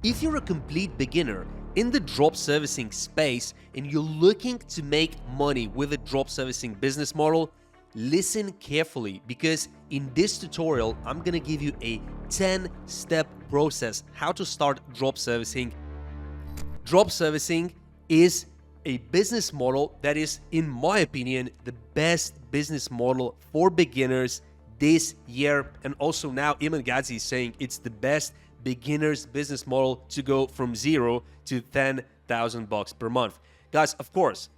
If you're a complete beginner in the drop servicing space and you're looking to make money with a drop servicing business model, listen carefully, because in this tutorial, I'm gonna give you a 10-step process how to start drop servicing. Drop servicing is a business model that is, in my opinion, the best business model for beginners this year. And also now Iman Gadzhi is saying it's the best beginner's business model to go from 0 to $10,000 per month. Guys, of course,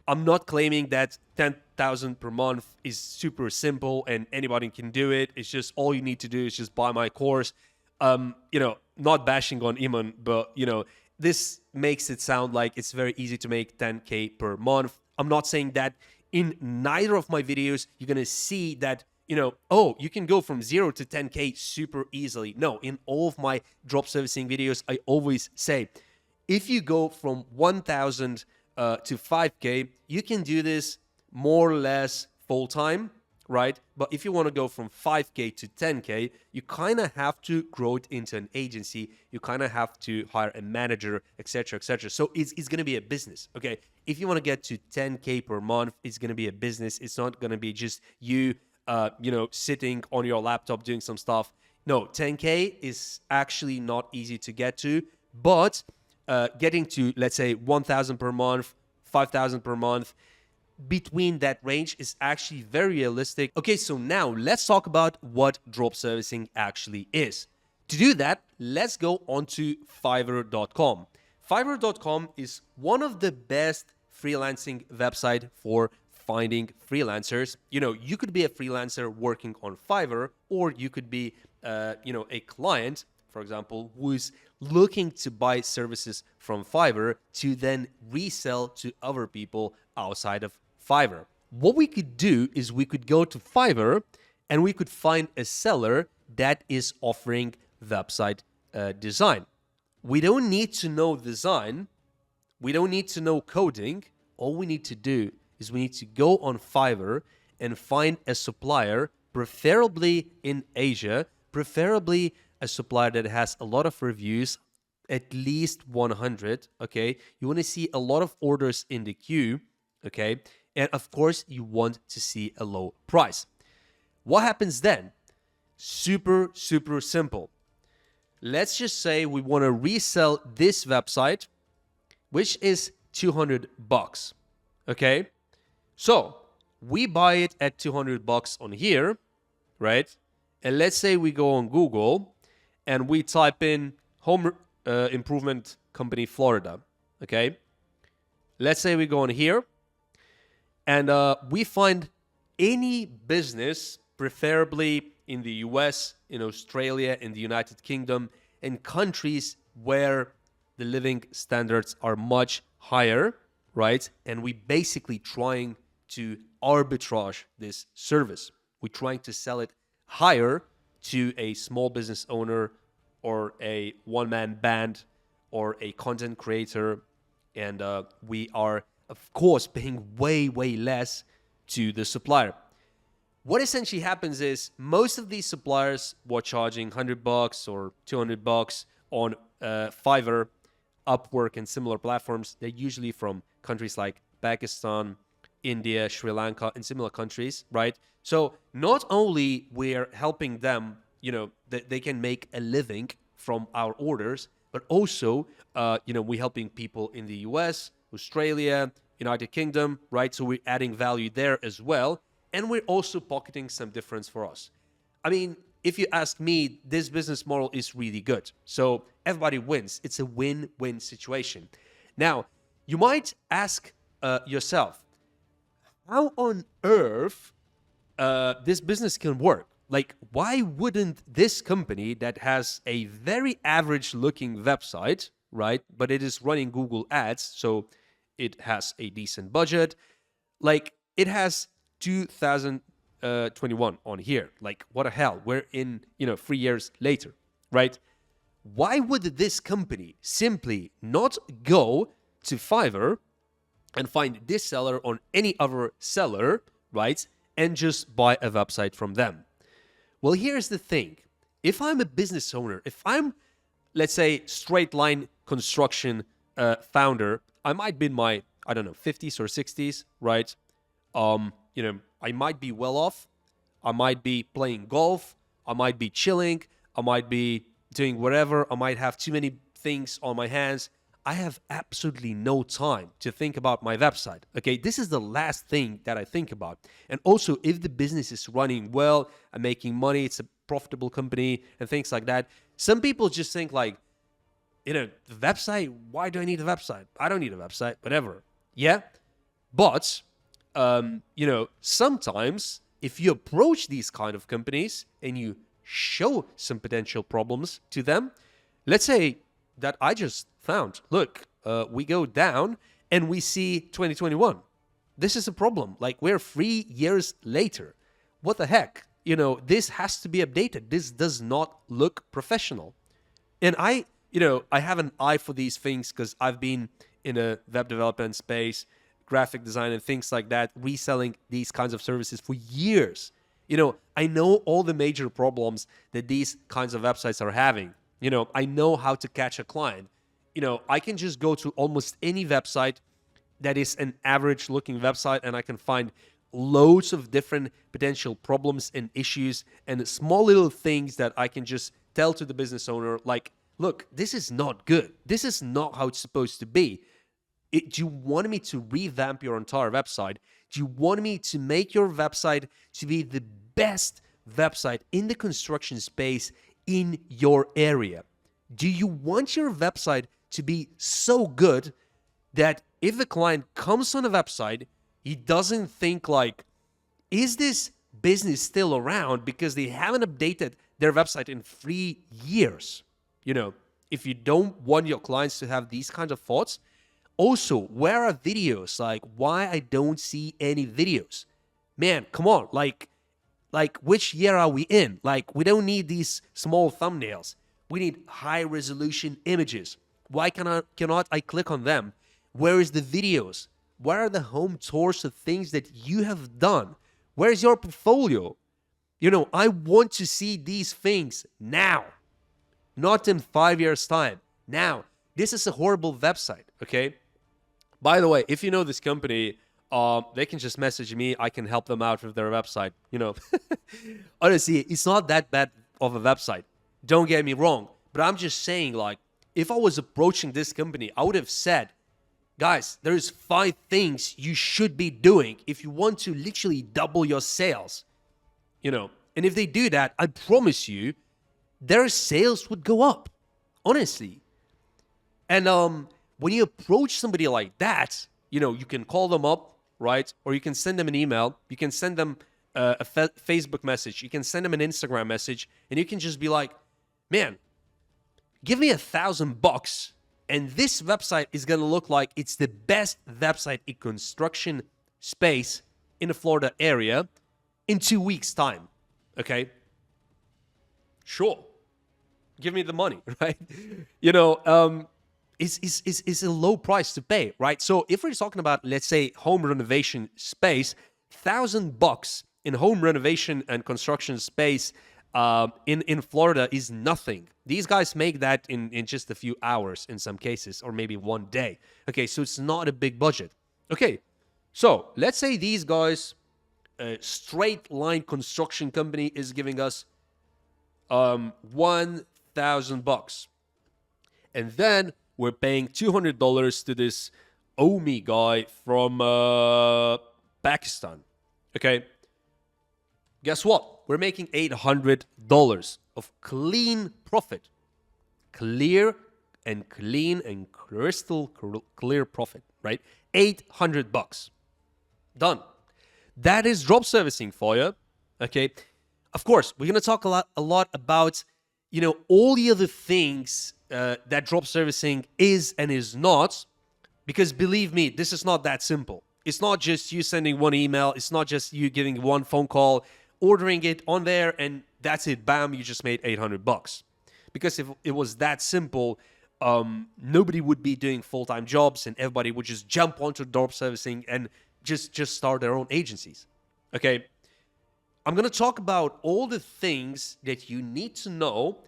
I'm not claiming that 10,000 per month is super simple and anybody can do it. It's just all you need to do is just buy my course. Not bashing on Iman, but this makes it sound like it's very easy to make 10K per month. I'm not saying that. In neither of my videos, you're going to see that, you can go from 0 to 10K super easily. No, in all of my drop servicing videos, I always say, if you go from 1,000 to 5K, you can do this more or less full time, right? But if you want to go from 5K to 10K, you kind of have to grow it into an agency. You kind of have to hire a manager, etc., etc. So it's going to be a business, okay? If you want to get to 10K per month, it's going to be a business. It's not going to be just you, sitting on your laptop doing some stuff. No, 10K is actually not easy to get to, but getting to, let's say, 1,000 per month, 5,000 per month, between that range is actually very realistic. Okay, so now let's talk about what drop servicing actually is. To do that, let's go onto Fiverr.com. Fiverr.com is one of the best freelancing website for finding freelancers. You could be a freelancer working on Fiverr, or you could be, a client, for example, who's looking to buy services from Fiverr to then resell to other people outside of Fiverr. What we could do is we could go to Fiverr and we could find a seller that is offering website design. We don't need to know design. We don't need to know coding. All we need to do is we need to go on Fiverr and find a supplier, preferably in Asia, preferably a supplier that has a lot of reviews, at least 100, okay? You want to see a lot of orders in the queue, okay? And of course, you want to see a low price. What happens then? Super, super simple. Let's just say we want to resell this website, which is $200, okay? So we buy it at $200 on here, right? And let's say we go on Google and we type in home improvement company Florida, okay? Let's say we go on here and we find any business, preferably in the US, in Australia, in the United Kingdom, and countries where the living standards are much higher, right? And we basically trying to arbitrage this service. We're trying to sell it higher to a small business owner or a one-man band or a content creator. And we are, of course, paying way, way less to the supplier. What essentially happens is most of these suppliers were charging $100 or $200 on Fiverr, Upwork, and similar platforms. They're usually from countries like Pakistan, India, Sri Lanka, and similar countries, right? So not only we're helping them, that they can make a living from our orders, but also, we're helping people in the US, Australia, United Kingdom, right? So we're adding value there as well. And we're also pocketing some difference for us. I mean, if you ask me, this business model is really good. So everybody wins. It's a win-win situation. Now, you might ask yourself, how on earth this business can work? Like, why wouldn't this company that has a very average-looking website, right, but it is running Google Ads, so it has a decent budget, like, it has 2021 on here. Like, what the hell? We're in, 3 years later, right? Why would this company simply not go to Fiverr and find this seller on any other seller, right, and just buy a website from them? Well, here's the thing. If I'm a business owner, if I'm let's say, straight line construction founder. I might be in my, I don't know, 50s or 60s, right? I might be well off. I might be playing golf. I might be chilling. I might be doing whatever. I might have too many things on my hands. I have absolutely no time to think about my website. Okay, this is the last thing that I think about. And also, if the business is running well, I'm making money, it's a profitable company and things like that. Some people just think like, the website, why do I need a website? I don't need a website, whatever. Yeah, but, sometimes if you approach these kind of companies and you show some potential problems to them, let's say that I just found, look, we go down and we see 2021. This is a problem. Like, we're 3 years later. What the heck? This has to be updated. This does not look professional. And I have an eye for these things because I've been in a web development space, graphic design and things like that, reselling these kinds of services for years. I know all the major problems that these kinds of websites are having. I know how to catch a client. I can just go to almost any website that is an average looking website and I can find loads of different potential problems and issues and small little things that I can just tell to the business owner, like, look, this is not good. This is not how it's supposed to be. Do you want me to revamp your entire website? Do you want me to make your website to be the best website in the construction space in your area? Do you want your website to be so good that if the client comes on a website, he doesn't think like, is this business still around because they haven't updated their website in 3 years? If you don't want your clients to have these kinds of thoughts, also, where are videos? Like, why I don't see any videos? Man, come on. Like which year are we in? Like, we don't need these small thumbnails. We need high resolution images. Why cannot I click on them? Where is the videos? Where are the home tours of things that you have done? Where's your portfolio? I want to see these things now, not in 5 years' time. Now, this is a horrible website, okay? By the way, if you know this company, they can just message me. I can help them out with their website. Honestly, it's not that bad of a website. Don't get me wrong. But I'm just saying, like, if I was approaching this company, I would have said, guys, there's 5 things you should be doing if you want to literally double your sales. And if they do that, I promise you, their sales would go up. Honestly. And when you approach somebody like that, you can call them up, right? Or you can send them an email. You can send them a Facebook message. You can send them an Instagram message. And you can just be like, man, give me $1,000 and this website is going to look like it's the best website in construction space in the Florida area in 2 weeks' time. Okay? Sure. Give me the money, right? It's a low price to pay, right? So if we're talking about, let's say, home renovation space, $1,000 in home renovation and construction space in Florida is nothing. These guys make that in just a few hours in some cases, or maybe one day. Okay, so it's not a big budget. Okay, so let's say these guys, a straight line construction company is giving us $1,000. And then we're paying $200 to this Omi guy from Pakistan. Okay. Guess what? We're making $800 of clean profit. Clear and clean and crystal clear profit, right? $800. Done. That is drop servicing for you. Okay. Of course, we're going to talk a lot about, all the other things that drop servicing is and is not, because believe me, this is not that simple. It's not just you sending one email. It's not just you giving one phone call, ordering it on there, and that's it. Bam, you just made $800. Because if it was that simple, nobody would be doing full-time jobs, and everybody would just jump onto drop servicing and just start their own agencies. Okay, I'm going to talk about all the things that you need to know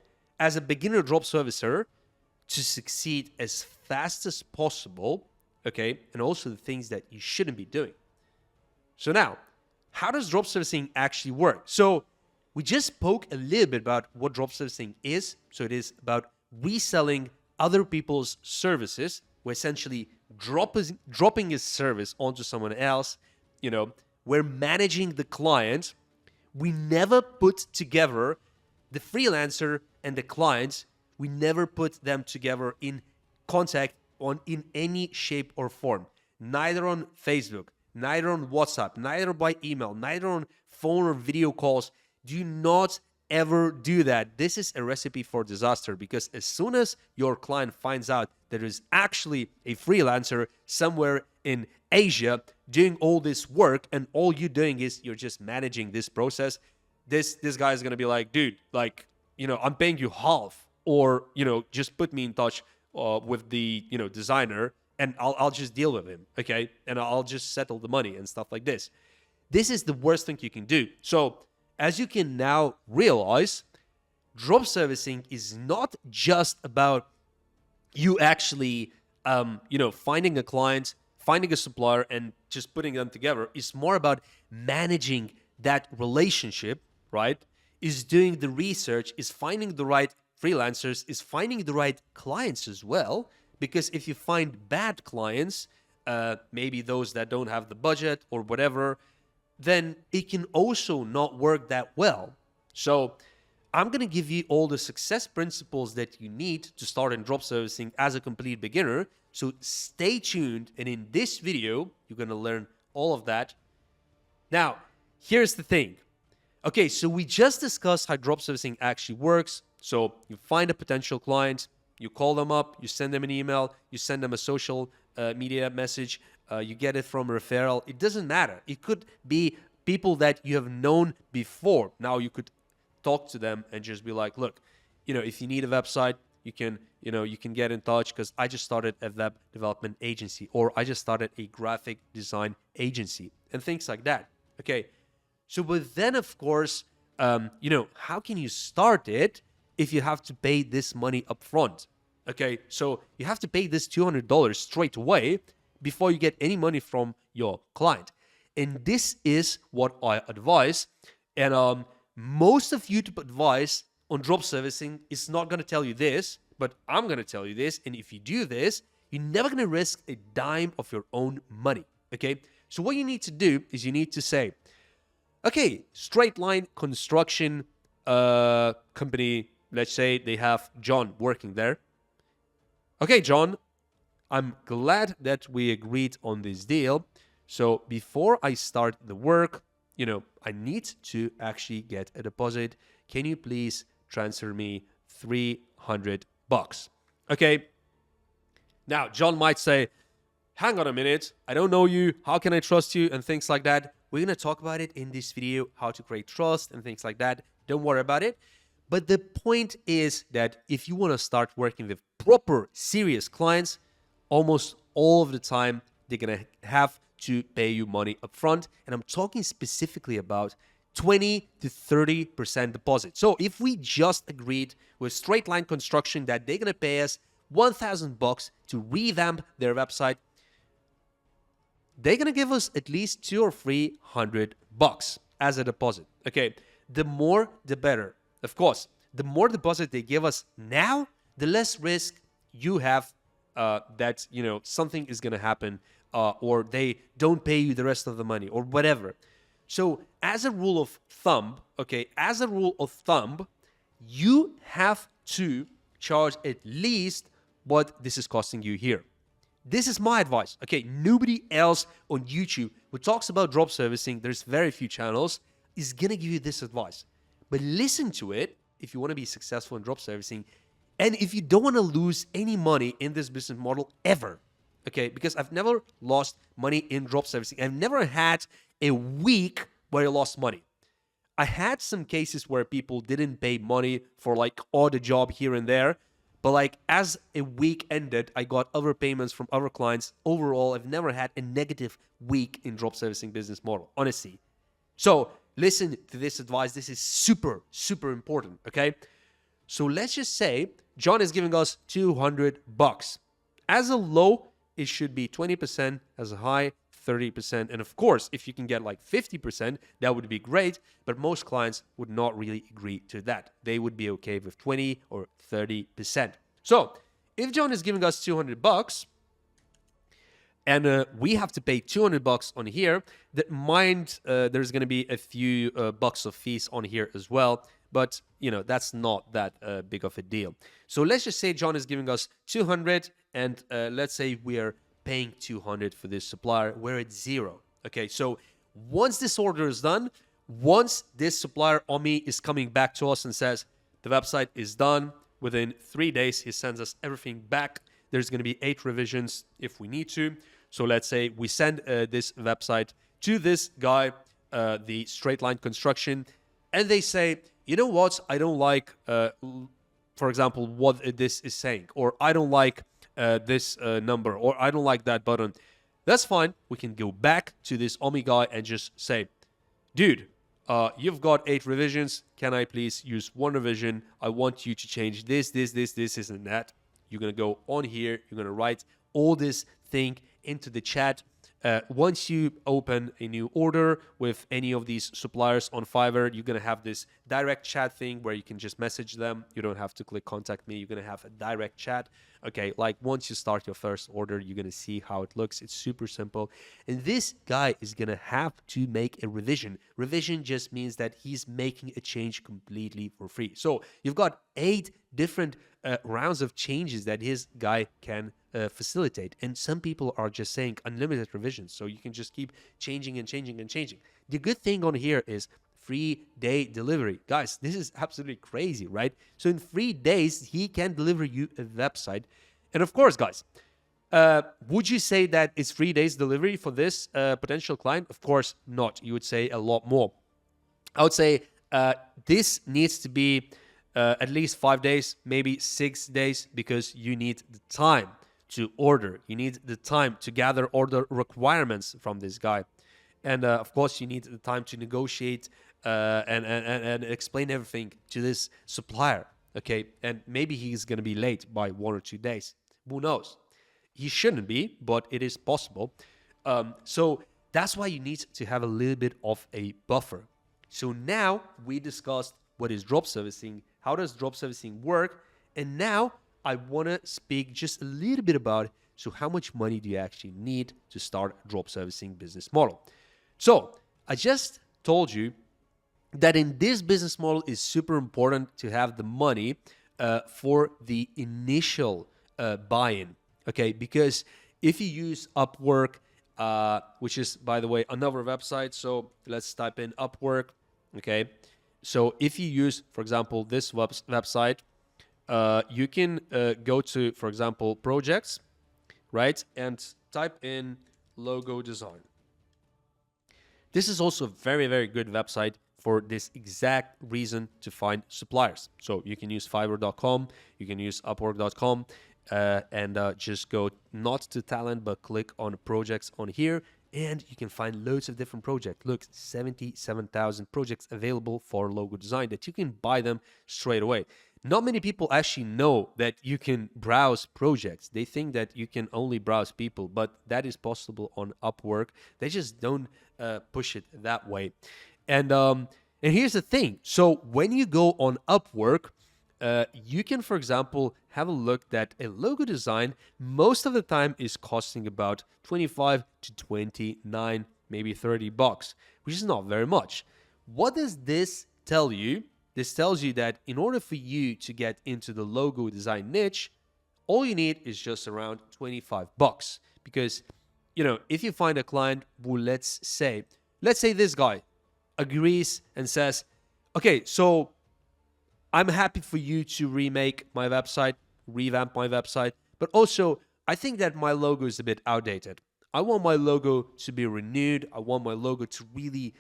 as a beginner drop servicer to succeed as fast as possible, okay? And also the things that you shouldn't be doing. So now, how does drop servicing actually work? So we just spoke a little bit about what drop servicing is. So it is about reselling other people's services. We're essentially dropping a service onto someone else. We're managing the client. We never put together the freelancer and the client. We never put them together in contact in any shape or form. Neither on Facebook, neither on WhatsApp, neither by email, neither on phone or video calls. Do not ever do that. This is a recipe for disaster, because as soon as your client finds out that there is actually a freelancer somewhere in Asia doing all this work, and all you're doing is you're just managing this process, this guy is going to be like, dude, I'm paying you half, or, just put me in touch with the, designer, and I'll just deal with him, okay? And I'll just settle the money and stuff like this. This is the worst thing you can do. So as you can now realize, drop servicing is not just about you actually, finding a client, finding a supplier, and just putting them together. It's more about managing that relationship, right? Is doing the research, is finding the right freelancers, is finding the right clients as well. Because if you find bad clients, maybe those that don't have the budget or whatever, then it can also not work that well. So I'm going to give you all the success principles that you need to start in drop servicing as a complete beginner. So stay tuned. And in this video, you're going to learn all of that. Now, here's the thing. Okay, so we just discussed how drop servicing actually works. So you find a potential client, you call them up, you send them an email, you send them a social media message, you get it from a referral. It doesn't matter. It could be people that you have known before. Now you could talk to them and just be like, look, if you need a website, you can get in touch, because I just started a web development agency, or I just started a graphic design agency, and things like that. Okay. So, but then of course, how can you start it if you have to pay this money up front? Okay, so you have to pay this $200 straight away before you get any money from your client. And this is what I advise. And most of YouTube advice on drop servicing is not going to tell you this, but I'm going to tell you this. And if you do this, you're never going to risk a dime of your own money. Okay, so what you need to do is you need to say, okay, straight line construction company, let's say they have John working there. Okay, John, I'm glad that we agreed on this deal. So before I start the work, I need to actually get a deposit. Can you please transfer me $300? Okay. Now, John might say, hang on a minute, I don't know you, how can I trust you, and things like that. We're going to talk about it in this video, how to create trust and things like that. Don't worry about it. But the point is that if you want to start working with proper, serious clients, almost all of the time, they're going to have to pay you money upfront. And I'm talking specifically about 20 to 30% deposit. So if we just agreed with Straight Line Construction that they're going to pay us $1,000 to revamp their website, they're going to give us at least $200 or $300 as a deposit. Okay, the more, the better. Of course, the more deposit they give us now, the less risk you have that, something is going to happen or they don't pay you the rest of the money or whatever. So as a rule of thumb, you have to charge at least what this is costing you here. This is my advice. Okay, nobody else on YouTube who talks about drop servicing, there's very few channels, is going to give you this advice. But listen to it if you want to be successful in drop servicing, and if you don't want to lose any money in this business model ever. Okay, because I've never lost money in drop servicing. I've never had a week where I lost money. I had some cases where people didn't pay money for like odd job here and there, but like as a week ended, I got other payments from other clients. Overall, I've never had a negative week in drop servicing business model, honestly. So listen to this advice. This is super, super important, okay? So let's just say John is giving us 200 bucks. As a low, it should be 20%, as a high, 30%. And of course, if you can get like 50%, that would be great. But most clients would not really agree to that. They would be okay with 20 or 30%. So if John is giving us 200 bucks, and we have to pay 200 bucks on here, that mind there's going to be a few bucks of fees on here as well, but that's not that big of a deal. So let's just say John is giving us 200, and let's say we are paying 200 for this supplier. We're at zero. Okay, so once this order is done, once this supplier Omi is coming back to us and says the website is done, within 3 days he sends us everything back. There's going to be 8 revisions if we need to. So let's say we send this website to this guy, the straight line construction, and they say, you know what, I don't like, for example, what this is saying, or I don't like this number, or I don't like that button. That's fine. We can go back to this Omi guy and just say, dude, you've got 8 revisions. Can I please use 1 revision? I want you to change this, and that. You're going to go on here. You're going to write all this thing into the chat. Once you open a new order with any of these suppliers on Fiverr, you're going to have this direct chat thing where you can just message them. You don't have to click contact me. You're going to have a direct chat. Okay, like once you start your first order, you're going to see how it looks. It's super simple. And this guy is going to have to make a revision. Revision just means that he's making a change completely for free. So you've got 8 different rounds of changes that his guy can facilitate. And some people are just saying unlimited revisions. So you can just keep changing and changing and changing. The good thing on here is 3-day delivery. Guys, this is absolutely crazy, right? So in 3 days, he can deliver you a website. And of course, guys, would you say that it's 3 days delivery for this potential client? Of course not. You would say a lot more. I would say this needs to be at least 5 days, maybe 6 days, because you need the time to order. You need the time to gather order requirements from this guy. And of course, you need the time to negotiate and explain everything to this supplier. Okay, and maybe he's going to be late by 1 or 2 days. Who knows? He shouldn't be, but it is possible. So that's why you need to have a little bit of a buffer. So now we discussed what is drop servicing, how does drop servicing work, and now I want to speak just a little bit about, so how much money do you actually need to start a drop servicing business model? So I just told you that in this business model is super important to have the money for the initial buy-in, okay? Because if you use Upwork, which is, by the way, another website, so let's type in Upwork, okay? So if you use, for example, this website, you can go to, for example, projects, right? And type in logo design. This is also a very, very good website for this exact reason, to find suppliers. So you can use Fiverr.com, you can use Upwork.com, and just go not to talent, but click on projects on here, and you can find loads of different projects. Look, 77,000 projects available for logo design that you can buy them straight away. Not many people actually know that you can browse projects. They think that you can only browse people, but that is possible on Upwork. They just don't push it that way. And here's the thing. So when you go on Upwork, you can, for example, have a look that a logo design most of the time is costing about 25 to 29, maybe 30 bucks, which is not very much. What does this tell you? This tells you that in order for you to get into the logo design niche, all you need is just around 25 bucks. Because, if you find a client who, let's say this guy agrees and says, okay, so I'm happy for you to remake my website, revamp my website, but also I think that my logo is a bit outdated. I want my logo to be renewed. I want my logo to really,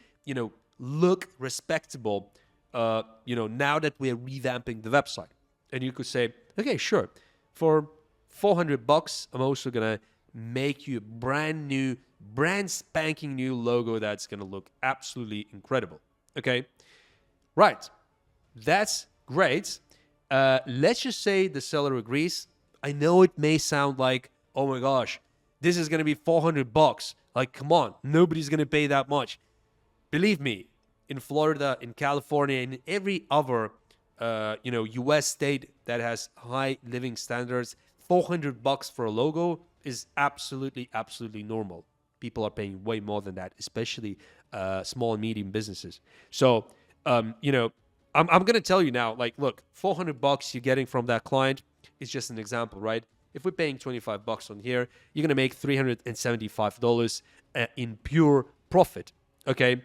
look respectable, now that we're revamping the website. And you could say, okay, sure. For 400 bucks, I'm also going to make you a brand spanking new logo that's going to look absolutely incredible. Okay? Right. That's great. Let's just say the seller agrees. I know it may sound like, oh my gosh, this is going to be $400. Like, come on, nobody's going to pay that much. Believe me, in Florida, in California, in every other, U.S. state that has high living standards, $400 for a logo is absolutely, absolutely normal. People are paying way more than that, especially small and medium businesses. So, I'm going to tell you now, like, look, $400 you're getting from that client is just an example, right? If we're paying $25 on here, you're going to make $375 in pure profit, okay?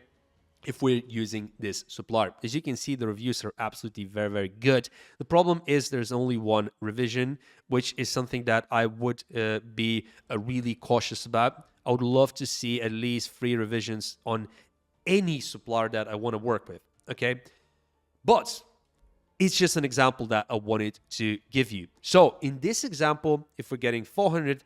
If we're using this supplier. As you can see, the reviews are absolutely very, very good. The problem is there's only one revision, which is something that I would be really cautious about. I would love to see at least 3 revisions on any supplier that I want to work with, okay? But it's just an example that I wanted to give you. So in this example, if we're getting 400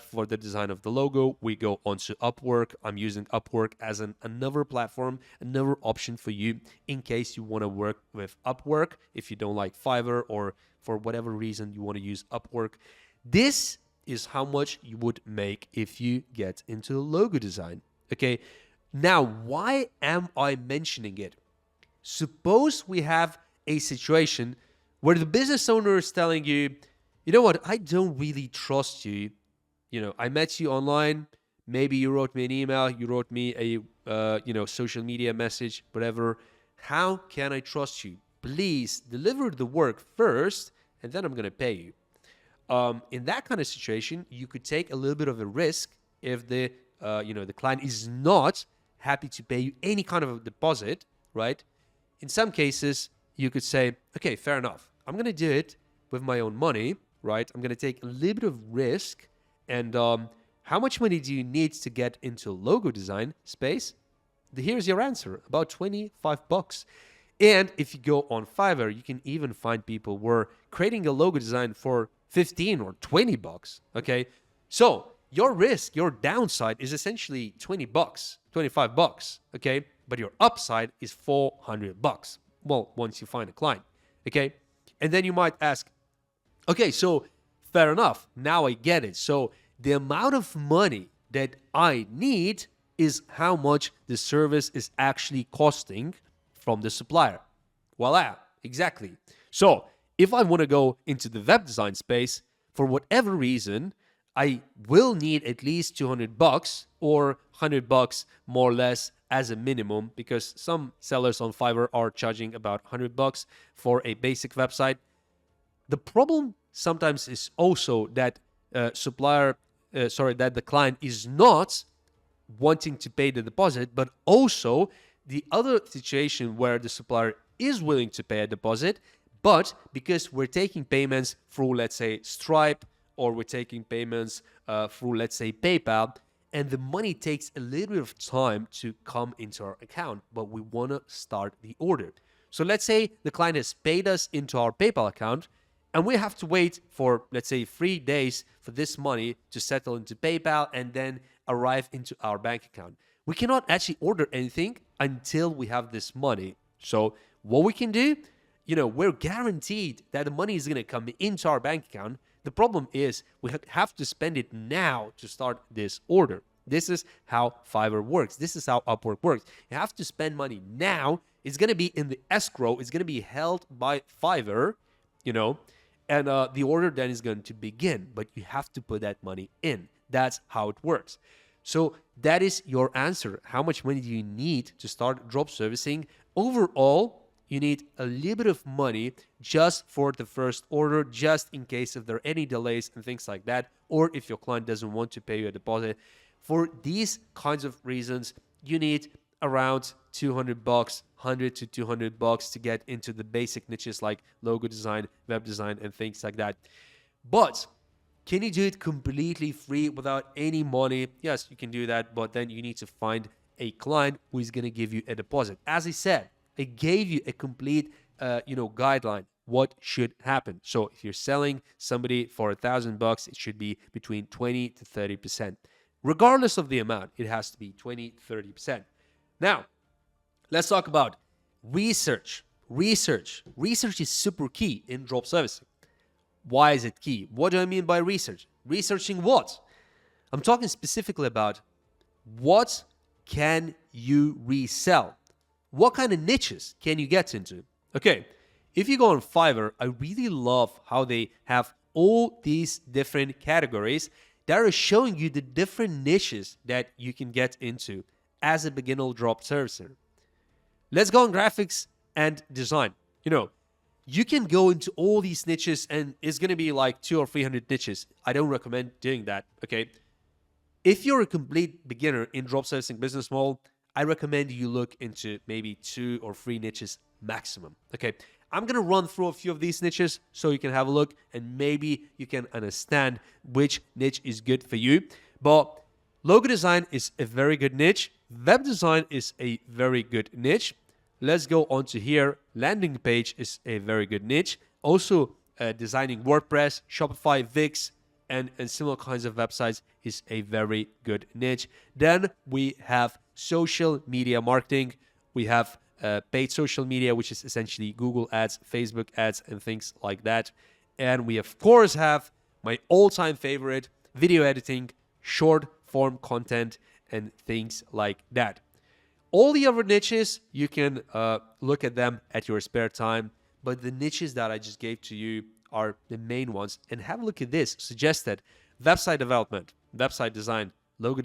for the design of the logo, we go onto Upwork. I'm using Upwork as another platform, another option for you in case you want to work with Upwork. If you don't like Fiverr or for whatever reason you want to use Upwork, this is how much you would make if you get into logo design. Okay. Now, why am I mentioning it? Suppose we have a situation where the business owner is telling you, you know what, I don't really trust you. I met you online. Maybe you wrote me an email. You wrote me a, social media message, whatever. How can I trust you? Please deliver the work first, and then I'm going to pay you. In that kind of situation, you could take a little bit of a risk if the client is not happy to pay you any kind of a deposit, right? In some cases, you could say, okay, fair enough. I'm going to do it with my own money, right? I'm going to take a little bit of risk. And how much money do you need to get into logo design space? Here's your answer, about $25. And if you go on Fiverr, you can even find people who are creating a logo design for $15 or $20, okay? So your risk, your downside is essentially $20, $25, okay? But your upside is $400. Well, once you find a client, okay? And then you might ask, okay, so fair enough. Now I get it. So the amount of money that I need is how much the service is actually costing from the supplier. Voila, exactly. So if I want to go into the web design space, for whatever reason, I will need at least $200 or $100 more or less as a minimum, because some sellers on Fiverr are charging about $100 for a basic website. The problem sometimes is also that that the client is not wanting to pay the deposit, but also the other situation where the supplier is willing to pay a deposit, but because we're taking payments through, let's say, Stripe, or we're taking payments through, let's say, PayPal, and the money takes a little bit of time to come into our account, but we want to start the order. So let's say the client has paid us into our PayPal account, and we have to wait for, let's say, 3 days for this money to settle into PayPal and then arrive into our bank account. We cannot actually order anything until we have this money. So what we can do, we're guaranteed that the money is going to come into our bank account. The problem is we have to spend it now to start this order. This is how Fiverr works. This is how Upwork works. You have to spend money now. It's going to be in the escrow. It's going to be held by Fiverr, and the order then is going to begin. But you have to put that money in. That's how it works. So that is your answer. How much money do you need to start drop servicing? Overall, you need a little bit of money just for the first order, just in case if there are any delays and things like that, or if your client doesn't want to pay you a deposit. For these kinds of reasons, you need around $200, $100 to $200 to get into the basic niches like logo design, web design, and things like that. But can you do it completely free without any money? Yes, you can do that, but then you need to find a client who is going to give you a deposit. As I said, I gave you a complete, guideline. What should happen? So if you're selling somebody for $1,000, it should be between 20 to 30%. Regardless of the amount, it has to be 20, 30%. Now, let's talk about research. research. Research is super key in drop servicing. Why is it key? What do I mean by research? Researching what? I'm talking specifically about what can you resell? What kind of niches can you get into? Okay, if you go on Fiverr, I really love how they have all these different categories that are showing you the different niches that you can get into as a beginner drop servicer. Let's go on graphics and design. You can go into all these niches and it's going to be like 200 or 300 niches. I don't recommend doing that, okay? If you're a complete beginner in drop servicing business model, I recommend you look into maybe 2 or 3 niches maximum, okay? I'm going to run through a few of these niches so you can have a look and maybe you can understand which niche is good for you. But logo design is a very good niche. Web design is a very good niche. Let's go on to here. Landing page is a very good niche. Also, designing WordPress, Shopify, Wix, and similar kinds of websites is a very good niche. Then we have social media marketing. We have paid social media, which is essentially Google ads, Facebook ads, and things like that. And we, of course, have my all-time favorite, video editing, short form content, and things like that. All the other niches, you can look at them at your spare time, but the niches that I just gave to you are the main ones. And have a look at this. Suggested website development, website design, logo,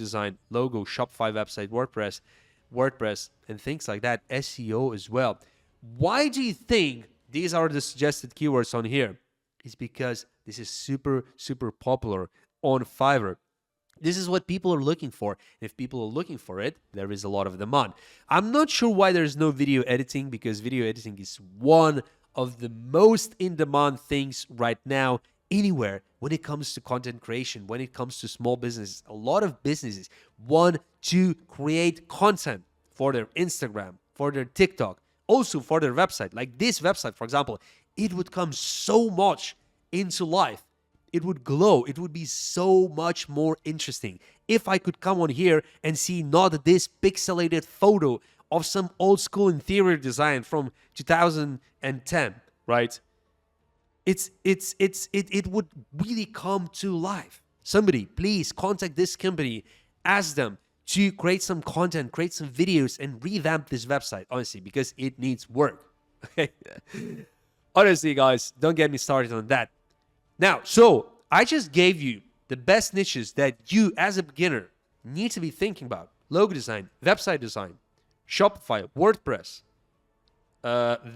Shopify website, WordPress, and things like that. SEO as well. Why do you think these are the suggested keywords on here? It's because this is super, super popular on Fiverr. This is what people are looking for. If people are looking for it, there is a lot of demand. I'm not sure why there's no video editing, because video editing is one of the most in-demand things right now anywhere when it comes to content creation, when it comes to small businesses. A lot of businesses want to create content for their Instagram, for their TikTok, also for their website. Like this website, for example, it would come so much into life. It would glow. It would be so much more interesting if I could come on here and see not this pixelated photo of some old school interior design from 2010, right? It would really come to life. Somebody, please contact this company, ask them to create some content, create some videos, and revamp this website, honestly, because it needs work. Okay. Honestly, guys, don't get me started on that. Now, so I just gave you the best niches that you as a beginner need to be thinking about. Logo design, website design, Shopify, WordPress,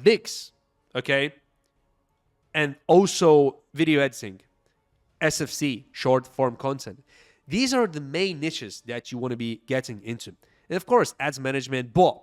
Wix, okay? And also video editing, SFC, short form content. These are the main niches that you want to be getting into. And of course, ads management, but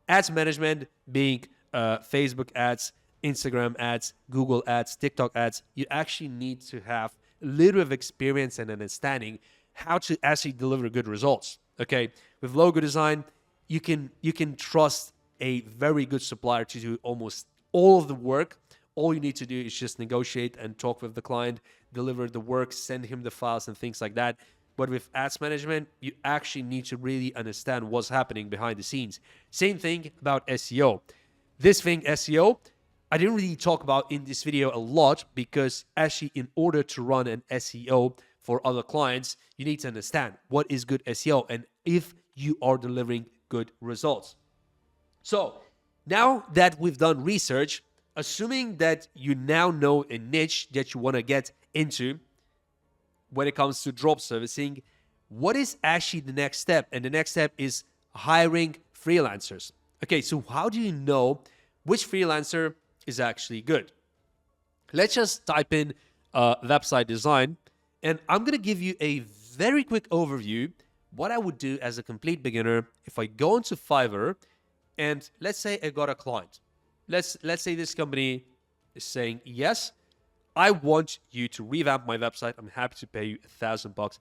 ads management being Facebook ads, Instagram ads, Google ads, TikTok ads, you actually need to have a little bit of experience and understanding how to actually deliver good results. Okay, with logo design, you can trust a very good supplier to do almost all of the work. All you need to do is just negotiate and talk with the client, deliver the work, send him the files and things like that. But with ads management, you actually need to really understand what's happening behind the scenes. Same thing about SEO. This thing, SEO, I didn't really talk about in this video a lot because actually in order to run an SEO for other clients, you need to understand what is good SEO and if you are delivering good results. So now that we've done research, assuming that you now know a niche that you want to get into when it comes to drop servicing, what is actually the next step? And the next step is hiring freelancers. Okay, so how do you know which freelancer is actually good? Let's just type in website design, and I'm going to give you a very quick overview what I would do as a complete beginner if I go into Fiverr and let's say I got a client. Let's say this company is saying, yes, I want you to revamp my website. I'm happy to pay you $1,000.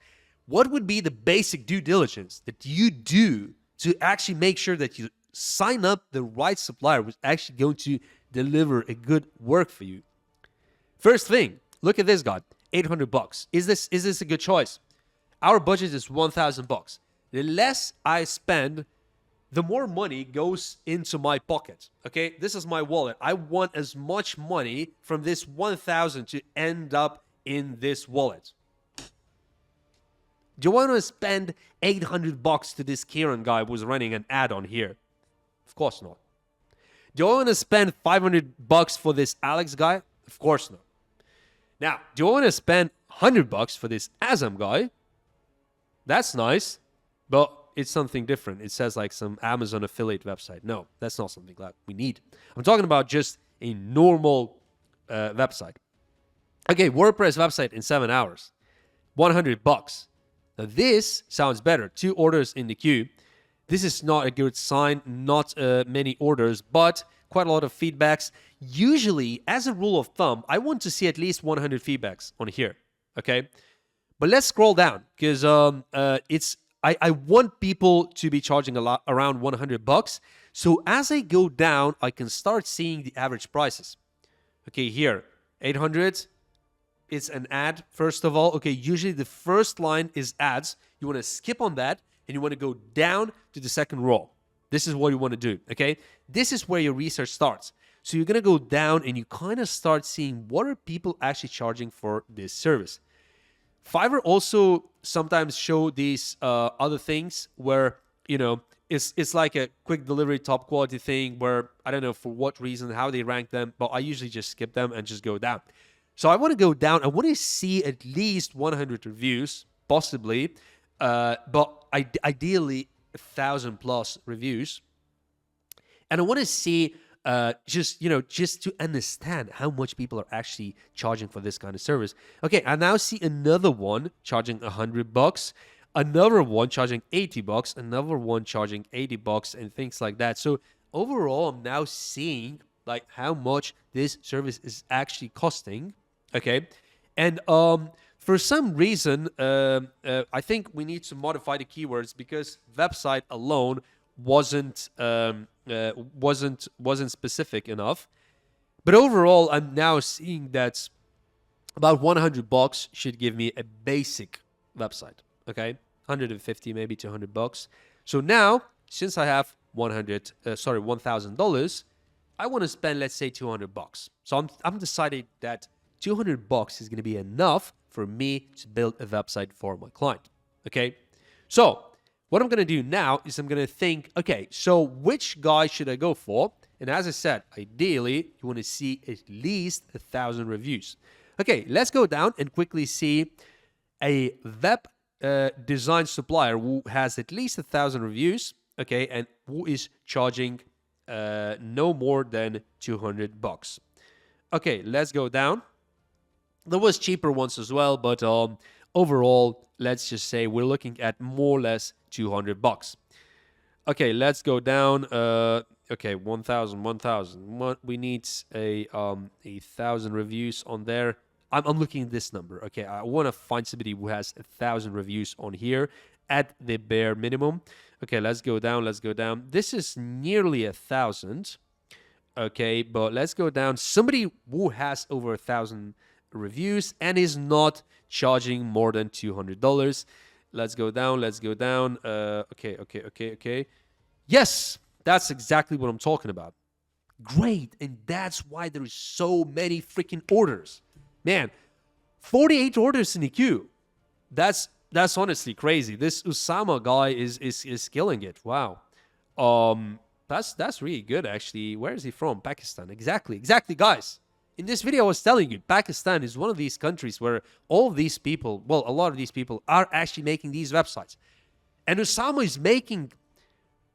What would be the basic due diligence that you do to actually make sure that you sign up the right supplier who's actually going to deliver a good work for you? First thing, look at this guy, $800. Is this a good choice? Our budget is $1,000. The less I spend the more money goes into my pocket. Okay, this is my wallet. I want as much money from this 1,000 to end up in this wallet. Do you want to spend $800 to this Kieran guy who's running an ad on here? Of course not. Do I want to spend $500 for this Alex guy? Of course not. Now, do I want to spend $100 for this Azam guy? That's nice, but it's something different. It says like some Amazon affiliate website. No, that's not something that we need. I'm talking about just a normal website. Okay, WordPress website in 7 hours, $100. Now this sounds better. 2 orders in the queue. This is not a good sign, not many orders, but quite a lot of feedbacks. Usually, as a rule of thumb, I want to see at least 100 feedbacks on here, okay? But let's scroll down, because I want people to be charging a lot, around $100. So as I go down, I can start seeing the average prices. Okay, here, 800. It's an ad, first of all. Okay, usually the first line is ads. You want to skip on that, and you want to go down to the second row. This is what you want to do, okay? This is where your research starts. So you're going to go down, and you kind of start seeing what are people actually charging for this service. Fiverr also sometimes show these other things where, you know, it's like a quick delivery, top quality thing where, I don't know for what reason, how they rank them, but I usually just skip them and just go down. So I want to go down. I want to see at least 100 reviews, possibly, but ideally 1,000 plus reviews. And I want to see just to understand how much people are actually charging for this kind of service. Okay, I now see another one charging $100, another one charging $80, another one charging $80, and things like that. So overall, I'm now seeing like how much this service is actually costing. Okay, and for some reason, I think we need to modify the keywords because website alone wasn't specific enough. But overall, I'm now seeing that about $100 should give me a basic website. Okay, 150 maybe $200. So now, since I have $1,000, I want to spend, let's say, $200. So I'm deciding that $200 is going to be enough for me to build a website for my client. Okay, so what I'm going to do now is I'm going to think, okay, so which guy should I go for? And as I said, ideally, you want to see at least 1,000 reviews. Okay, let's go down and quickly see a web design supplier who has at least 1,000 reviews, okay, and who is charging no more than $200. Okay, let's go down. There was cheaper ones as well, but overall, let's just say we're looking at more or less $200. Okay, let's go down. Okay, 1,000. We need a 1,000 reviews on there. I'm looking at this number. Okay, I want to find somebody who has 1,000 reviews on here at the bare minimum. Okay, let's go down. This is nearly 1,000. Okay, but let's go down. Somebody who has over 1,000 reviews and is not charging more than $200. Let's go down. Okay. Yes, that's exactly what I'm talking about. Great, and that's why there is so many freaking orders. Man, 48 orders in the queue. That's honestly crazy. This Usama guy is killing it. Wow. That's really good actually. Where is he from? Pakistan. Exactly, guys. In this video, I was telling you, Pakistan is one of these countries where all of these people, well, a lot of these people are actually making these websites. And Usama is making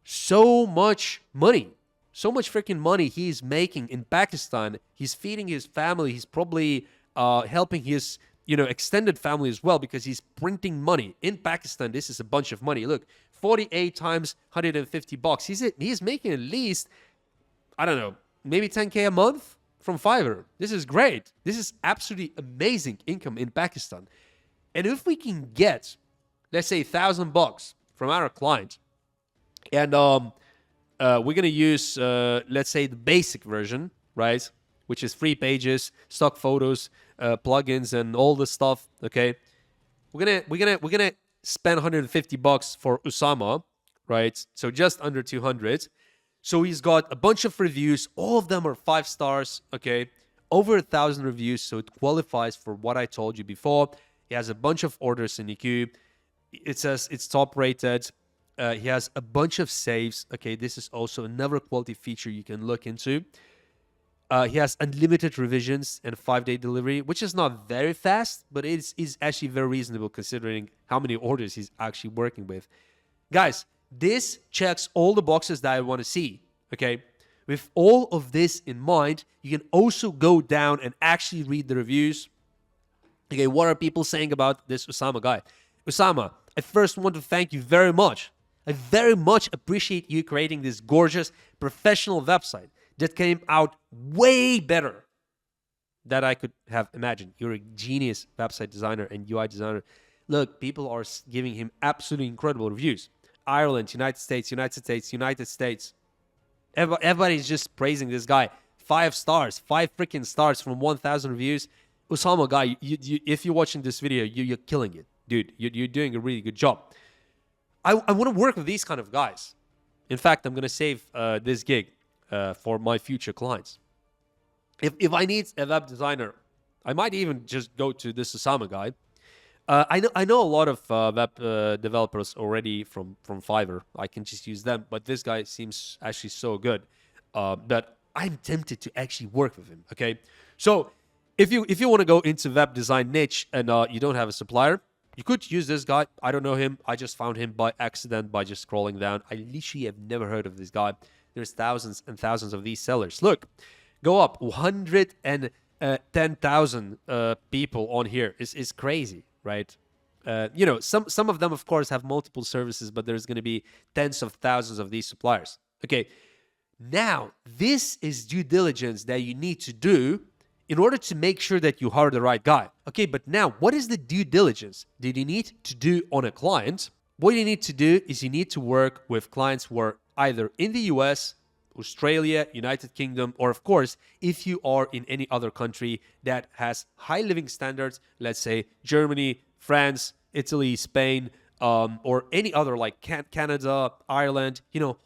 so much money, so much freaking money he's making in Pakistan. He's feeding his family. He's probably helping his, extended family as well because he's printing money. In Pakistan, this is a bunch of money. Look, 48 times $150. He's making at least, I don't know, maybe 10K a month from Fiverr. This is great. This is absolutely amazing income in Pakistan. And if we can get, let's say, $1,000 from our client, and we're going to use, let's say, the basic version, right? Which is free pages, stock photos, plugins, and all this stuff, okay? We're gonna spend $150 for Usama. right? So just under 200. So he's got a bunch of reviews. All of them are 5 stars, okay? Over 1,000 reviews, so it qualifies for what I told you before. He has a bunch of orders in the queue. It says it's top rated. He has a bunch of saves. Okay, this is also another quality feature you can look into. He has unlimited revisions and 5-day delivery, which is not very fast, but it is actually very reasonable considering how many orders he's actually working with. Guys, this checks all the boxes that I want to see, okay? With all of this in mind, you can also go down and actually read the reviews. Okay, what are people saying about this Usama guy? Usama, I first want to thank you very much. I very much appreciate you creating this gorgeous professional website that came out way better than I could have imagined. You're a genius website designer and UI designer. Look, people are giving him absolutely incredible reviews. Ireland, United States. Everybody's just praising this guy. 5 stars, 5 freaking stars from 1,000 reviews. Usama guy, if you're watching this video, you're killing it. Dude, you're doing a really good job. I want to work with these kind of guys. In fact, I'm going to save this gig for my future clients. If I need a web designer, I might even just go to this Usama guy. I know a lot of web developers already from Fiverr. I can just use them. But this guy seems actually so good that I'm tempted to actually work with him. Okay, so if you want to go into web design niche and you don't have a supplier, you could use this guy. I don't know him. I just found him by accident by just scrolling down. I literally have never heard of this guy. There's thousands and thousands of these sellers. Look, go up 110,000 people on here. Is crazy, right? Some of them, of course, have multiple services, but there's going to be tens of thousands of these suppliers. Okay, now this is due diligence that you need to do in order to make sure that you hire the right guy. Okay, but now what is the due diligence that you need to do on a client? What you need to do is you need to work with clients who are either in the US, Australia, United Kingdom, or of course, if you are in any other country that has high living standards, let's say Germany, France, Italy, Spain, or any other like Canada, Ireland,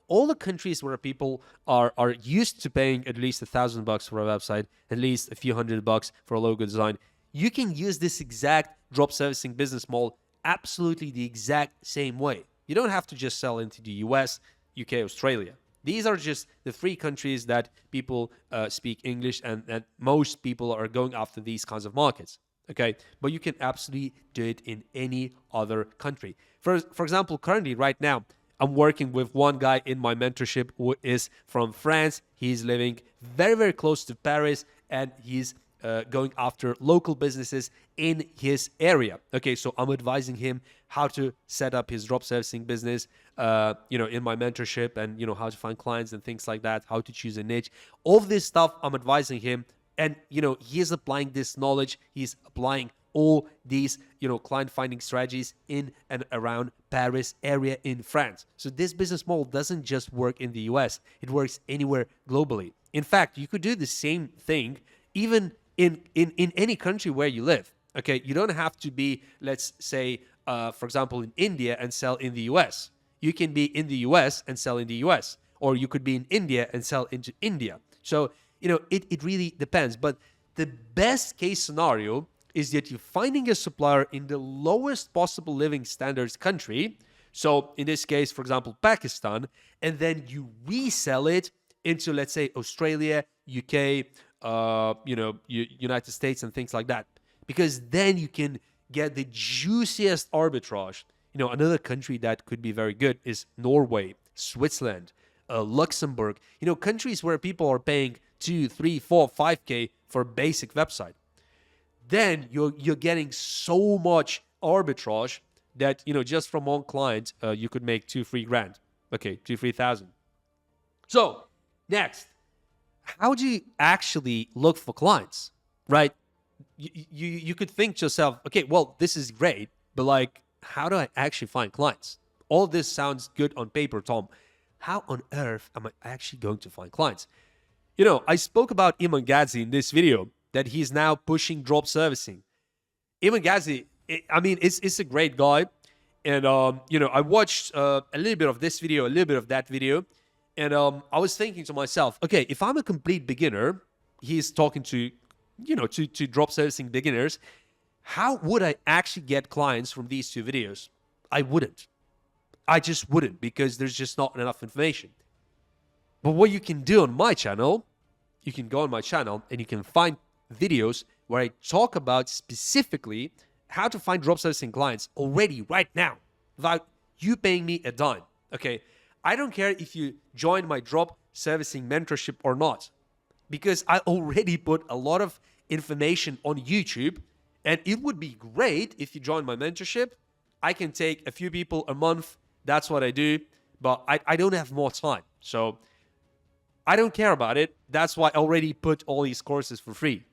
all the countries where people are used to paying at least $1,000 for a website, at least a few $100 for a logo design. You can use this exact drop servicing business model absolutely the exact same way. You don't have to just sell into the US, UK, Australia. These are just the 3 countries that people speak English and most people are going after these kinds of markets. Okay, but you can absolutely do it in any other country. For example, currently right now, I'm working with one guy in my mentorship who is from France. He's living very, very close to Paris, and he's going after local businesses in his area. Okay, so I'm advising him how to set up his drop servicing business, in my mentorship, and how to find clients and things like that, how to choose a niche. All of this stuff I'm advising him. And, he is applying this knowledge. He's applying all these, client finding strategies in and around Paris area in France. So this business model doesn't just work in the US. It works anywhere globally. In fact, you could do the same thing even in any country where you live. Okay, you don't have to be, let's say, for example, in India and sell in the US. You can be in the US and sell in the US. Or you could be in India and sell into India. So it really depends. But the best case scenario is that you're finding a supplier in the lowest possible living standards country. So in this case, for example, Pakistan, and then you resell it into, let's say, Australia, UK, United States and things like that. Because then you can get the juiciest arbitrage. Another country that could be very good is Norway, Switzerland, Luxembourg, countries where people are paying 2, 3, 4, 5K for a basic website. Then you're getting so much arbitrage that, just from one client, you could make 2-3 grand. Okay, 2-3 thousand. So next, how do you actually look for clients, right? You could think to yourself, okay, well, this is great, but how do I actually find clients? All this sounds good on paper, Tom. How on earth am I actually going to find clients? I spoke about Iman Gadzhi in this video, that he's now pushing drop servicing. Iman Gadzhi, it's a great guy. And, I watched a little bit of this video, a little bit of that video. And I was thinking to myself, okay, if I'm a complete beginner, he's talking to, to drop servicing beginners, how would I actually get clients from these two videos? I wouldn't. I just wouldn't, because there's just not enough information. But what you can do on my channel, you can go on my channel and you can find videos where I talk about specifically how to find drop servicing clients already right now without you paying me a dime. Okay, I don't care if you join my drop servicing mentorship or not, because I already put a lot of information on YouTube, and it would be great if you join my mentorship. I can take a few people a month. That's what I do, but I don't have more time. So I don't care about it. That's why I already put all these courses for free.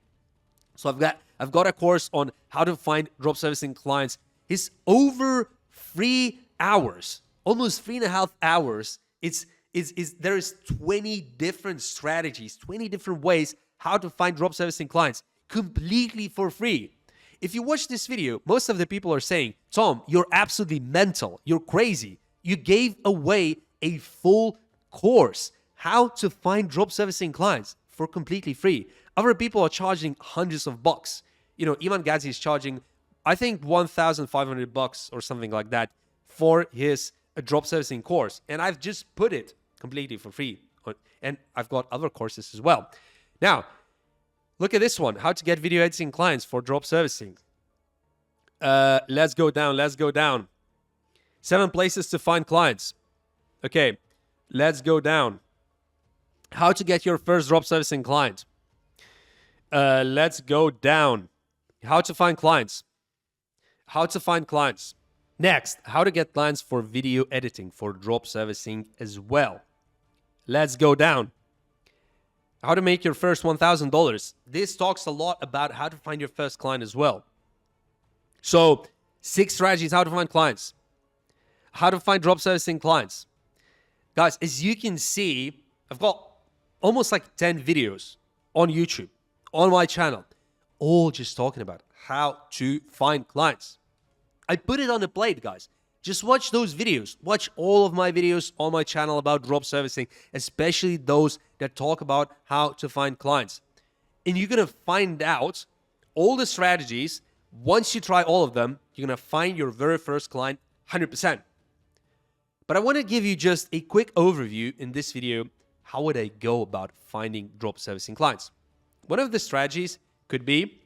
So I've got a course on how to find drop servicing clients. It's over 3 hours, almost 3.5 hours. There is 20 different strategies, 20 different ways how to find drop servicing clients completely for free. If you watch this video, most of the people are saying, Tom, you're absolutely mental. You're crazy. You gave away a full course, how to find drop servicing clients, for completely free. Other people are charging hundreds of bucks. Iman Ghazi is charging, I think, $1,500 or something like that for his drop servicing course. And I've just put it completely for free. And I've got other courses as well. Now, look at this one, how to get video editing clients for drop servicing. Let's go down. 7 places to find clients. Okay, let's go down. How to get your first drop servicing client. Let's go down. How to find clients. Next, how to get clients for video editing for drop servicing as well. Let's go down. How to make your first $1,000. This talks a lot about how to find your first client as well. So, 6 strategies how to find clients. How to find drop servicing clients. Guys, as you can see, I've got almost like 10 videos on YouTube, on my channel, all just talking about how to find clients. I put it on a plate, guys. Just watch those videos. Watch all of my videos on my channel about drop servicing, especially those that talk about how to find clients. And you're going to find out all the strategies. Once you try all of them, you're going to find your very first client 100%. But I want to give you just a quick overview in this video. How would I go about finding drop servicing clients? One of the strategies could be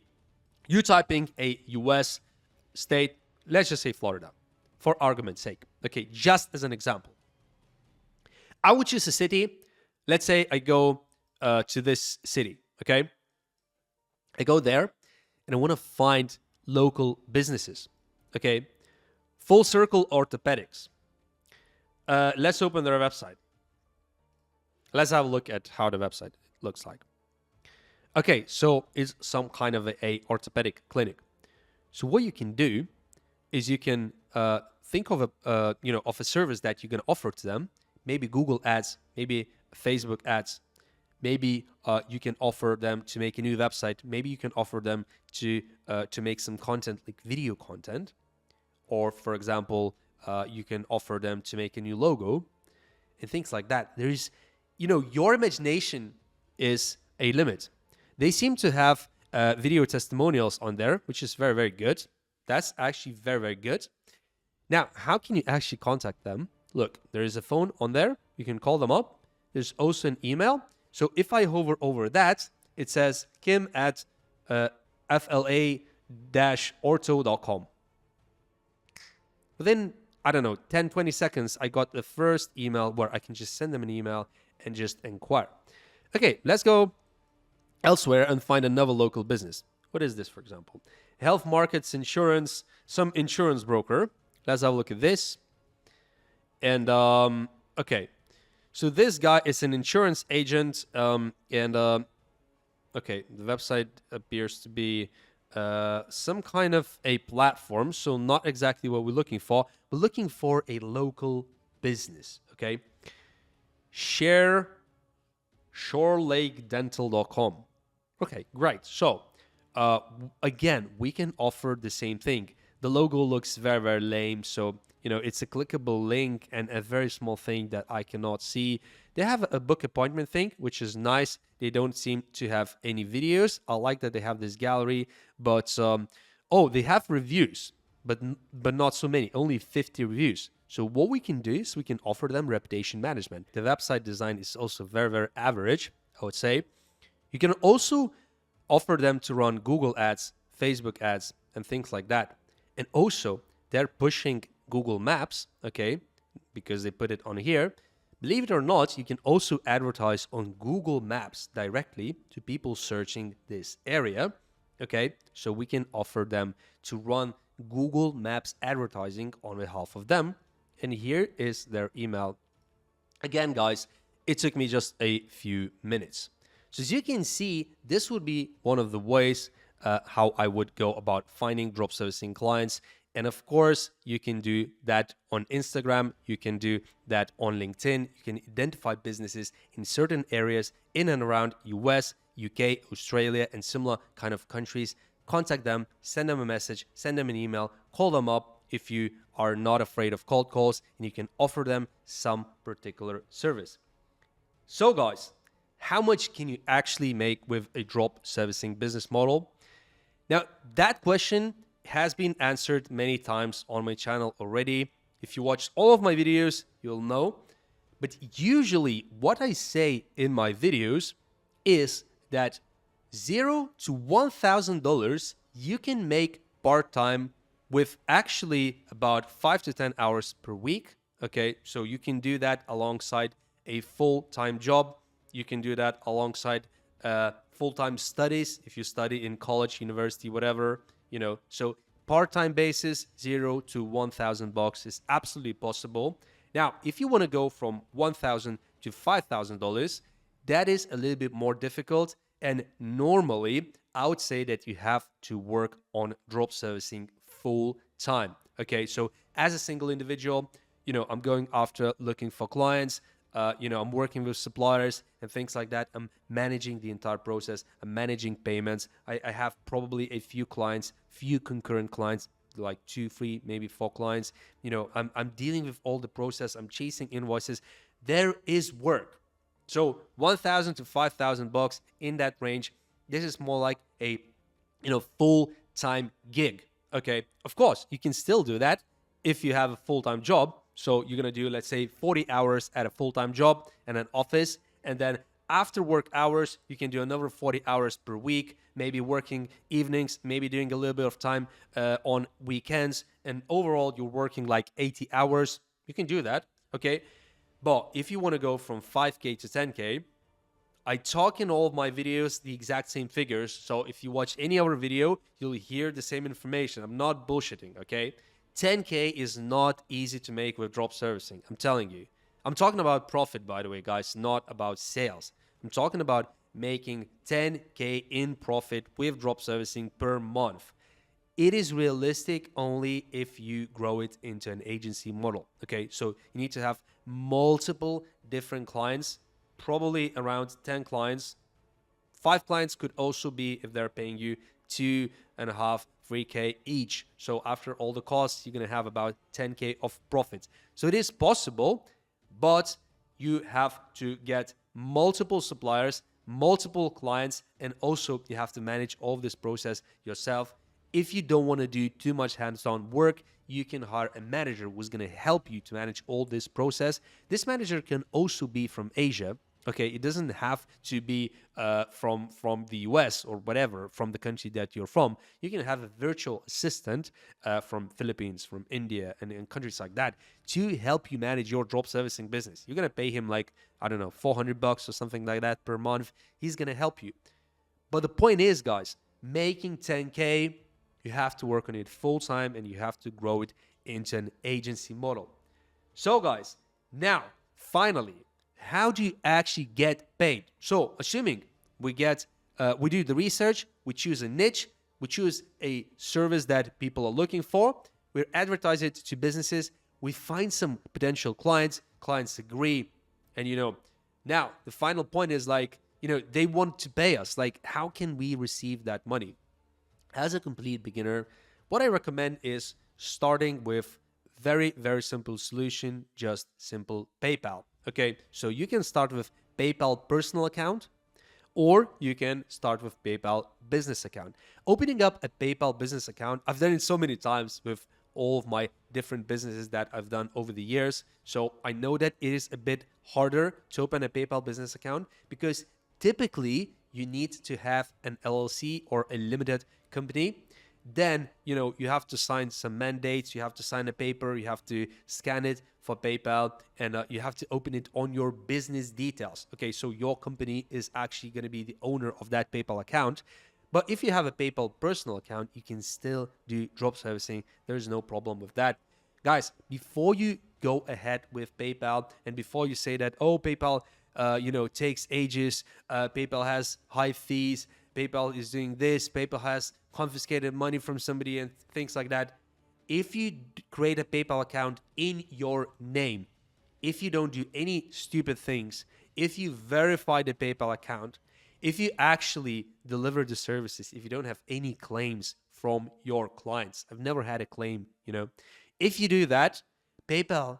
you typing a US state, let's just say Florida, for argument's sake. Okay, just as an example. I would choose a city. Let's say I go to this city, okay? I go there and I want to find local businesses, okay? Full Circle Orthopedics. Let's open their website. Let's have a look at how the website looks like. Okay, so it's some kind of a orthopedic clinic. So what you can do is you can think of a service that you can offer to them. Maybe Google ads, maybe Facebook ads. Maybe you can offer them to make a new website. Maybe you can offer them to make some content, like video content. Or, for example, you can offer them to make a new logo and things like that. There is, your imagination is a limit. They seem to have video testimonials on there, which is very, very good. That's actually very, very good. Now, how can you actually contact them? Look, there is a phone on there. You can call them up. There's also an email. So if I hover over that, it says kim@fla-ortho.com. Within, 10, 20 seconds, I got the first email where I can just send them an email and just inquire. Okay, let's go elsewhere and find another local business. What is this, for example? Health markets, insurance, some insurance broker. Let's have a look at this. And, okay. So this guy is an insurance agent. Okay, the website appears to be some kind of a platform. So not exactly what we're looking for. We're looking for a local business, okay? shorelakedental.com. Okay, great. So, again, we can offer the same thing. The logo looks very, very lame. So, it's a clickable link and a very small thing that I cannot see. They have a book appointment thing, which is nice. They don't seem to have any videos. I like that they have this gallery, but they have reviews, but not so many, only 50 reviews. So what we can do is we can offer them reputation management. The website design is also very, very average, I would say. You can also offer them to run Google ads, Facebook ads, and things like that. And also, they're pushing Google Maps, okay, because they put it on here. Believe it or not, you can also advertise on Google Maps directly to people searching this area, okay? So we can offer them to run Google Maps advertising on behalf of them. And here is their email. Again, guys, it took me just a few minutes. So as you can see, this would be one of the ways how I would go about finding drop servicing clients. And of course, you can do that on Instagram. You can do that on LinkedIn. You can identify businesses in certain areas in and around US, UK, Australia, and similar kind of countries. Contact them, send them a message, send them an email, call them up if you are not afraid of cold calls, and you can offer them some particular service. So guys, how much can you actually make with a drop servicing business model? Now, that question has been answered many times on my channel already. If you watched all of my videos, you'll know. But usually what I say in my videos is that $0 to $1,000 you can make part-time with actually about 5 to 10 hours per week. Okay, so you can do that alongside a full-time job. You can do that alongside full-time studies if you study in college, university, whatever, So part-time basis, $0 to $1,000 is absolutely possible. Now, if you want to go from $1,000 to $5,000, that is a little bit more difficult. And normally, I would say that you have to work on drop servicing full-time. Okay, so as a single individual, I'm going after looking for clients. I'm working with suppliers and things like that. I'm managing the entire process. I'm managing payments. I have probably a few clients, few concurrent clients, like 2, 3, maybe 4 clients. I'm dealing with all the process. I'm chasing invoices. There is work. So $1,000 to $5,000 in that range. This is more like a full-time gig. Okay, of course you can still do that if you have a full-time job. So you're going to do, let's say, 40 hours at a full-time job and an office. And then after work hours, you can do another 40 hours per week, maybe working evenings, maybe doing a little bit of time on weekends. And overall, you're working like 80 hours. You can do that, okay? But if you want to go from 5K to 10K, I talk in all of my videos the exact same figures. So if you watch any other video, you'll hear the same information. I'm not bullshitting, okay? 10K is not easy to make with drop servicing. I'm telling you. I'm talking about profit, by the way, guys, not about sales. I'm talking about making 10K in profit with drop servicing per month. It is realistic only if you grow it into an agency model. Okay, so you need to have multiple different clients, probably around 10 clients. 5 clients could also be if they're paying you 2.5, 3K each. So after all the costs, you're going to have about 10K of profits. So it is possible, but you have to get multiple suppliers, multiple clients, and also you have to manage all of this process yourself. If you don't want to do too much hands-on work, you can hire a manager who's going to help you to manage all this process. This manager can also be from Asia. Okay, it doesn't have to be from the US or whatever, from the country that you're from. You can have a virtual assistant from Philippines, from India, and countries like that to help you manage your drop servicing business. You're going to pay him like, I don't know, $400 or something like that per month. He's going to help you. But the point is, guys, making 10K, you have to work on it full time and you have to grow it into an agency model. So, guys, now, finally, how do you actually get paid? So, assuming we do the research, we choose a niche, we choose a service that people are looking for, we advertise it to businesses, we find some potential clients, clients agree, and now the final point is like, they want to pay us. Like, how can we receive that money? As a complete beginner, what I recommend is starting with very, very simple solution, just simple PayPal. Okay, so you can start with PayPal personal account, or you can start with PayPal business account. Opening up a PayPal business account, I've done it so many times with all of my different businesses that I've done over the years. So I know that it is a bit harder to open a PayPal business account because typically you need to have an LLC or a limited company. Then you have to sign some mandates, you have to sign a paper, you have to scan it for PayPal, and you have to open it on your business details. Okay, so your company is actually going to be the owner of that PayPal account. But if you have a PayPal personal account, you can still do drop servicing. There's no problem with that. Guys, before you go ahead with PayPal and before you say that, oh, PayPal takes ages, PayPal has high fees, PayPal is doing this, PayPal has confiscated money from somebody and things like that. If you create a PayPal account in your name, if you don't do any stupid things, if you verify the PayPal account, if you actually deliver the services, if you don't have any claims from your clients, I've never had a claim, if you do that, PayPal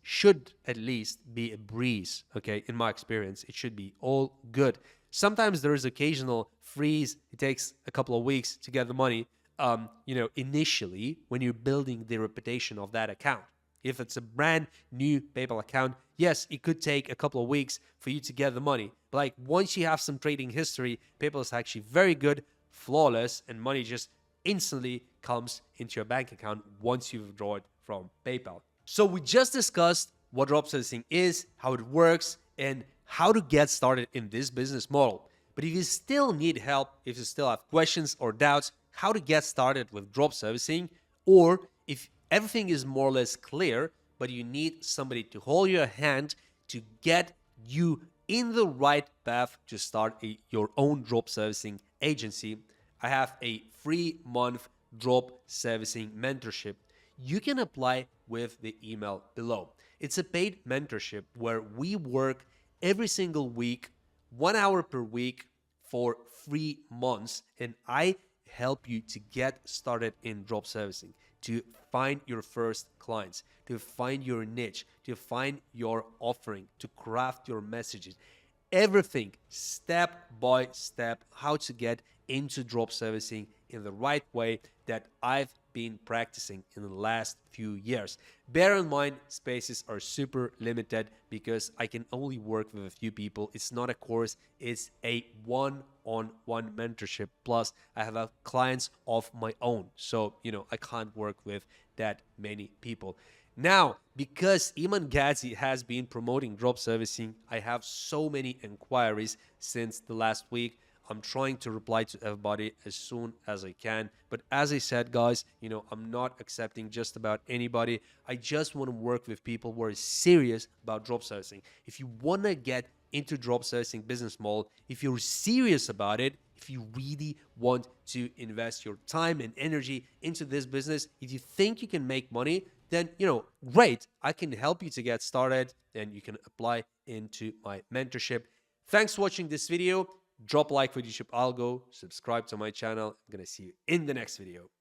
should at least be a breeze, okay? In my experience, it should be all good. Sometimes there is occasional freeze. It takes a couple of weeks to get the money, initially when you're building the reputation of that account. If it's a brand new PayPal account, yes, it could take a couple of weeks for you to get the money. But like once you have some trading history, PayPal is actually very good, flawless, and money just instantly comes into your bank account once you withdraw it from PayPal. So we just discussed what drop servicing is, how it works, and how to get started in this business model. But if you still need help, if you still have questions or doubts how to get started with drop servicing, or if everything is more or less clear, but you need somebody to hold your hand to get you in the right path to start your own drop servicing agency, I have a 3-month drop servicing mentorship. You can apply with the email below. It's a paid mentorship where we work every single week, 1 hour per week for 3 months, and I help you to get started in drop servicing, to find your first clients, to find your niche, to find your offering, to craft your messages. Everything step by step, how to get into drop servicing in the right way that I've been practicing in the last few years. Bear in mind, spaces are super limited because I can only work with a few people. It's not a course, it's a one-on-one mentorship. Plus, I have clients of my own. So, I can't work with that many people. Now, because Iman Ghazi has been promoting drop servicing, I have so many inquiries since the last week. I'm trying to reply to everybody as soon as I can. But as I said, guys, I'm not accepting just about anybody. I just want to work with people who are serious about drop servicing. If you want to get into drop servicing business model, if you're serious about it, if you really want to invest your time and energy into this business, if you think you can make money, then, great. I can help you to get started and you can apply into my mentorship. Thanks for watching this video. Drop a like for YouTube algo, subscribe to my channel. I'm going to see you in the next video.